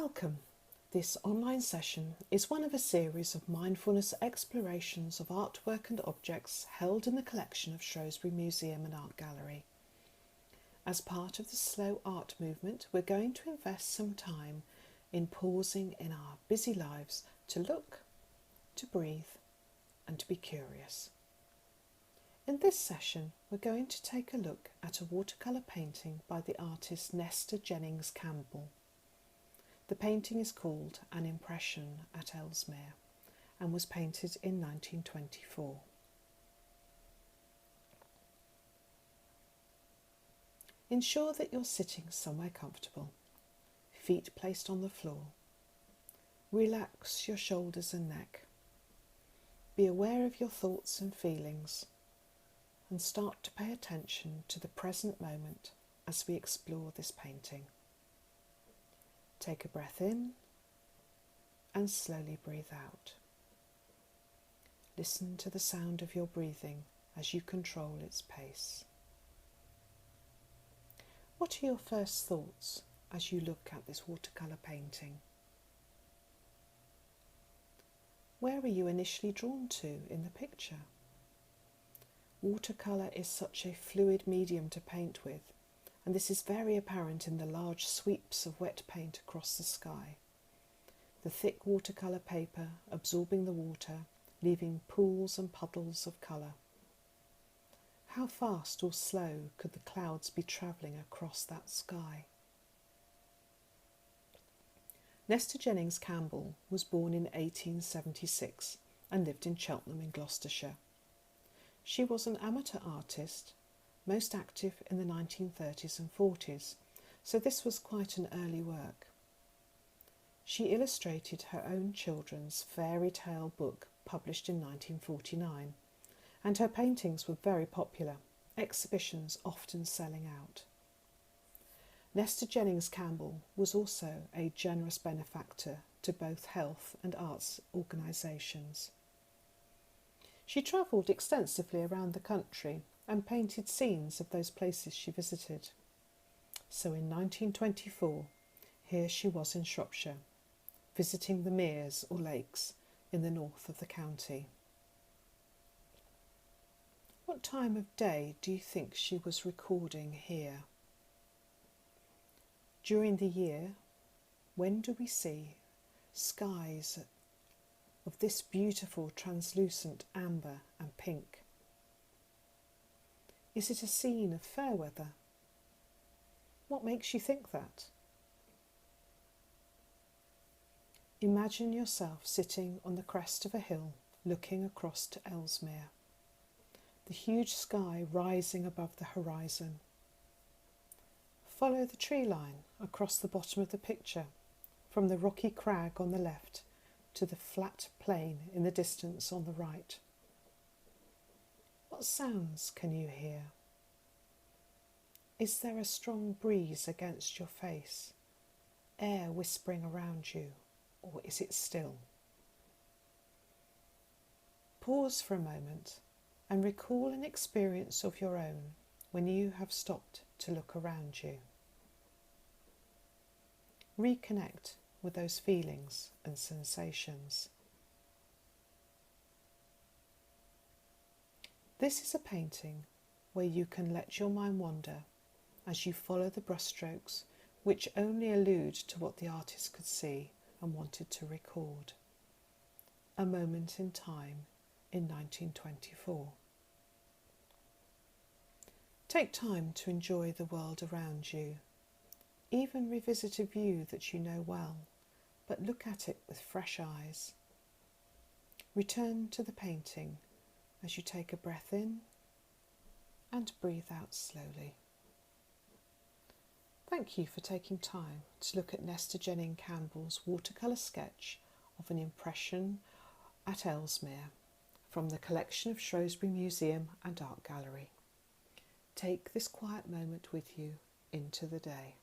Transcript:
Welcome. This online session is one of a series of mindfulness explorations of artwork and objects held in the collection of Shropshire Museum and Art Gallery. As part of the slow art movement, we're going to invest some time in pausing in our busy lives to look, to breathe, and to be curious. In this session, we're going to take a look at a watercolour painting by the artist Nesta Jennings Campbell. The painting is called An Impression at Ellesmere and was painted in 1924. Ensure that you're sitting somewhere comfortable, feet placed on the floor. Relax your shoulders and neck. Be aware of your thoughts and feelings and start to pay attention to the present moment as we explore this painting. Take a breath in and slowly breathe out. Listen to the sound of your breathing as you control its pace. What are your first thoughts as you look at this watercolour painting? Where are you initially drawn to in the picture? Watercolour is such a fluid medium to paint with, and this is very apparent in the large sweeps of wet paint across the sky. The thick watercolour paper absorbing the water, leaving pools and puddles of colour. How fast or slow could the clouds be travelling across that sky? Nesta Jennings Campbell was born in 1876 and lived in Cheltenham in Gloucestershire. She was an amateur artist, most active in the 1930s and 40s, so this was quite an early work. She illustrated her own children's fairy tale book published in 1949, and her paintings were very popular, exhibitions often selling out. Nesta Jennings Campbell was also a generous benefactor to both health and arts organisations. She travelled extensively around the country and painted scenes of those places she visited. So in 1924, here she was in Shropshire, visiting the meres or lakes in the north of the county. What time of day do you think she was recording here? During the year, when do we see skies of this beautiful translucent amber and pink? Is it a scene of fair weather? What makes you think that? Imagine yourself sitting on the crest of a hill looking across to Ellesmere, the huge sky rising above the horizon. Follow the tree line across the bottom of the picture, from the rocky crag on the left to the flat plain in the distance on the right. What sounds can you hear? Is there a strong breeze against your face, air whispering around you, or is it still? Pause for a moment and recall an experience of your own when you have stopped to look around you. Reconnect with those feelings and sensations. This is a painting where you can let your mind wander as you follow the brushstrokes, which only allude to what the artist could see and wanted to record. A moment in time in 1924. Take time to enjoy the world around you. Even revisit a view that you know well, but look at it with fresh eyes. Return to the painting as you take a breath in and breathe out slowly. Thank you for taking time to look at Nesta Jennings Campbell's watercolour sketch of An Impression at Ellesmere from the collection of Shropshire Museum and Art Gallery. Take this quiet moment with you into the day.